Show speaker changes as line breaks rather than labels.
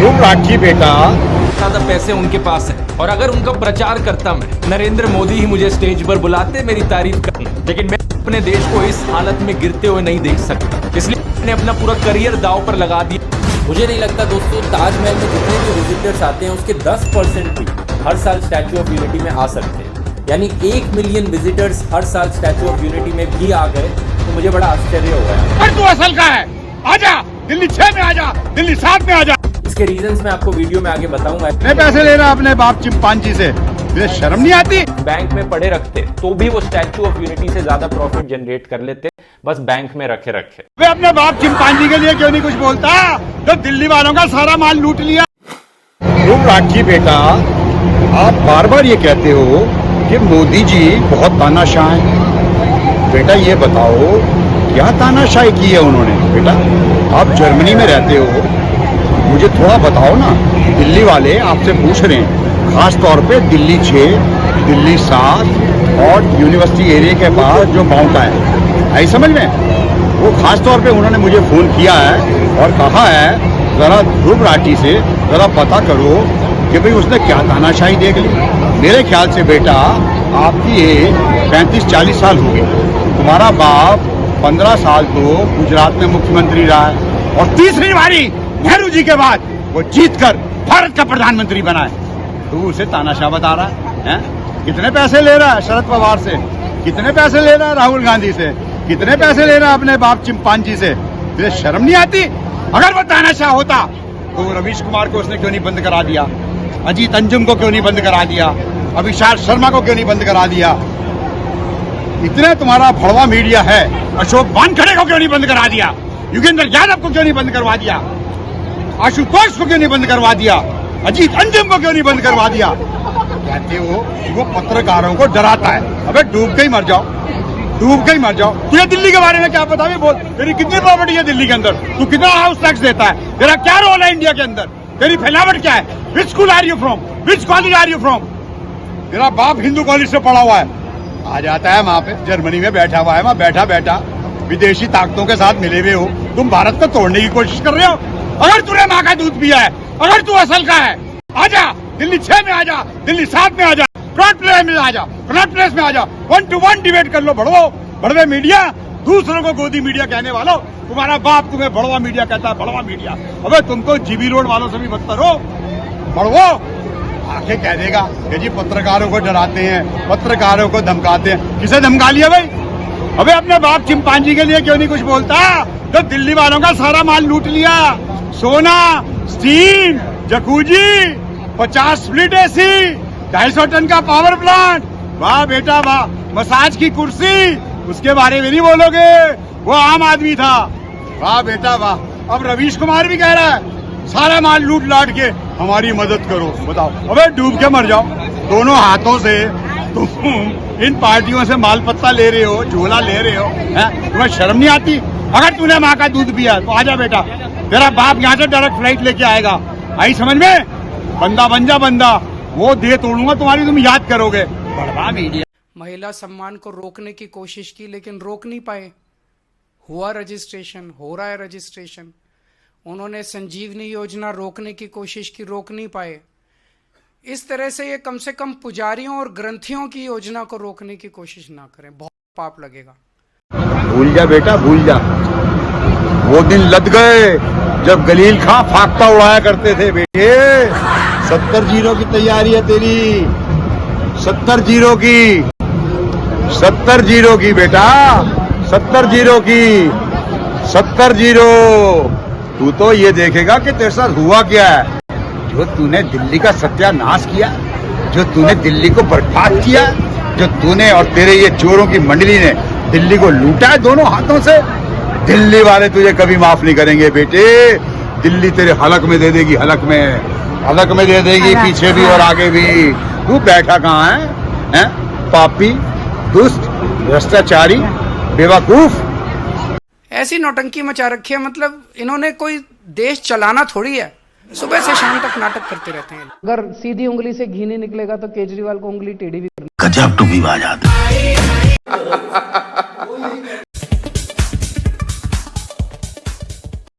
तुम राठी बेटा।
ज्यादा पैसे उनके पास है और अगर उनका प्रचार करता मैं, नरेंद्र मोदी ही मुझे स्टेज पर बुलाते मेरी तारीफ करने, लेकिन मैं अपने देश को इस हालत में गिरते हुए नहीं देख सकता, इसलिए मैंने अपना पूरा करियर दांव पर लगा दिया।
मुझे नहीं लगता दोस्तों ताजमहल में जितने भी विजिटर्स आते हैं उसके 10% भी हर साल स्टैचू ऑफ यूनिटी में आ सकते हैं। यानी 1 मिलियन विजिटर्स हर साल स्टैचू ऑफ यूनिटी में भी आ गए तो मुझे बड़ा आश्चर्य हो गया।
तू असल का है, आजा दिल्ली 6 में आजा, दिल्ली 7 में आजा।
इसके रीजंस मैं आपको वीडियो में आगे बताऊंगा।
मैं पैसे ले रहा अपने बाप चिंपांजी से, तुझे शर्म नहीं आती?
बैंक में पड़े रखते तो भी वो स्टैचू ऑफ यूनिटी से ज्यादा प्रॉफिट जनरेट कर लेते, बस बैंक में रखे रखे।
वे अपने बाप चिंपांजी के लिए क्यों नहीं कुछ बोलता, जो दिल्ली वालों का सारा माल लूट लिया। तुम राठी बेटा, आप बार बार ये कहते हो कि मोदी जी बहुत तानाशाह हैं। बेटा ये बताओ क्या तानाशाही की है उन्होंने? बेटा आप जर्मनी में रहते हो, मुझे थोड़ा बताओ ना। दिल्ली वाले आपसे पूछ रहे हैं, खास तौर पे दिल्ली 6, दिल्ली 7 और यूनिवर्सिटी एरिया के पास जो गाँव का है, आई समझ में? वो खास तौर पे उन्होंने मुझे फोन किया है और कहा है जरा ध्रुव राठी से जरा पता करो कि भाई उसने क्या तानाशाही देख ली। मेरे ख्याल से बेटा आपकी एज 35-40 साल हो गई, तुम्हारा बाप 15 साल तो गुजरात में मुख्यमंत्री रहा है और तीसरी बारी नेहरू जी के बाद वो जीतकर भारत का प्रधानमंत्री बना है। तू उसे तानाशाह बता रहा है? कितने पैसे ले रहा है शरद पवार से, कितने पैसे ले रहा है राहुल गांधी से, कितने पैसे ले रहा है अपने बाप चिंपांजी से? तुझे शर्म नहीं आती? अगर वो तानाशाह होता तो रवीश कुमार को उसने क्यों नहीं बंद करा दिया, अजीत अंजुम को क्यों नहीं बंद करा दिया, अभिषेक शर्मा को क्यों नहीं बंद करा दिया? इतने तुम्हारा भड़वा मीडिया है, अशोक वानखेड़े को क्यों नहीं बंद करा दिया, योगेंद्र यादव को क्यों नहीं बंद करवा दिया, आशुतोष को क्यों नहीं बंद करवा दिया, अजीत अंजुम को क्यों नहीं बंद करवा दिया? कहते हो वो पत्रकारों को डराता है। अबे डूब के ही मर जाओ, डूब के ही मर जाओ। तुझे दिल्ली के बारे में क्या पता भी बोल, तेरी कितनी प्रॉपर्टी है दिल्ली के अंदर, तू कितना हाउस टैक्स देता है, तेरा क्या रोल है इंडिया के अंदर, तेरी फैलावट क्या है, which school are you from, which college are you from? तेरा बाप हिंदू कॉलेज से पढ़ा हुआ है, आ जाता है वहां पे जर्मनी में बैठा हुआ है, वहां बैठा बैठा विदेशी ताकतों के साथ मिले हुए हो, तुम भारत को तोड़ने की कोशिश कर रहे हो। अगर तूने माँ का दूध पिया है, अगर तू असल का है, आजा दिल्ली 6 में आजा, दिल्ली 7 में आजा, फ्रंट प्लेस में आजा, फ्रंट प्लेस में आजा, 1-to-1 डिबेट कर लो। बढ़ो बड़वे मीडिया, दूसरों को गोदी मीडिया कहने वालों, तुम्हारा बाप तुम्हें बड़वा मीडिया कहता है, बड़वा मीडिया। अबे तुम तो जीबी रोड वालों से भी बदतर हो। बढ़ो आके कह देगा कि जी पत्रकारों को डराते हैं, पत्रकारों को धमकाते हैं। किसे धमका लिया भाई? अबे अपने बाप चिंपांजी के लिए क्यों नहीं कुछ बोलता, जो दिल्ली वालों का सारा माल लूट लिया, sauna, steam, jacuzzi, 50 split AC, 250 ton का पावर प्लांट, वाह बेटा वाह, मसाज की कुर्सी, उसके बारे में नहीं बोलोगे, वो आम आदमी था, वाह बेटा वाह। अब रवीश कुमार भी कह रहा है सारा माल लूट लाट के हमारी मदद करो। बताओ, अबे डूब के मर जाओ। दोनों हाथों से तुम इन पार्टियों से माल पत्ता ले रहे हो, झोला ले रहे हो, तुम्हें शर्म नहीं आती? अगर तूने माँ का दूध पिया तो आजा बेटा, तेरा बाप यहाँ से डायरेक्ट फ्लाइट लेके आएगा, आई समझ में? बंदा बन जा बंदा, वो दे तोड़ूंगा तुम्हारी, तुम याद करोगे। बड़वा मीडिया।
महिला सम्मान को रोकने की कोशिश की लेकिन रोक नहीं पाए। हुआ रजिस्ट्रेशन, हो रहा है रजिस्ट्रेशन। उन्होंने संजीवनी योजना रोकने की कोशिश की, रोक नहीं पाए। इस तरह से ये कम से कम पुजारियों और ग्रंथियों की योजना को रोकने की कोशिश ना करें, बहुत पाप लगेगा।
भूल जा बेटा, भूल जा। वो दिन लद गए जब गलील खां फाख्ता उड़ाया करते थे बेटे। 70-0 की तैयारी है तेरी, 70-0 की, 70-0 की बेटा, 70-0 की, 70-0। तू तो ये देखेगा कि तेरे साथ हुआ क्या है। जो तूने दिल्ली का सत्यानाश किया, जो तूने दिल्ली को बर्बाद किया, जो तूने और तेरे ये चोरों की मंडली ने दिल्ली को लूटा है दोनों हाथों से, दिल्ली वाले तुझे कभी माफ नहीं करेंगे बेटे। दिल्ली तेरे हलक में दे देगी, हलक में, हलक में दे देगी, पीछे भी और आगे भी। तू बैठा कहाँ है? पापी, दुष्ट, भ्रष्टाचारी, बेवकूफ।
ऐसी नौटंकी मचा रखी है, मतलब इन्होंने कोई देश चलाना थोड़ी है, सुबह से शाम तक नाटक करते रहते हैं। अगर सीधी उंगली से घी नहीं निकलेगा तो केजरीवाल को उंगली टेढ़ी भी करनी।
गजब टू विवाद।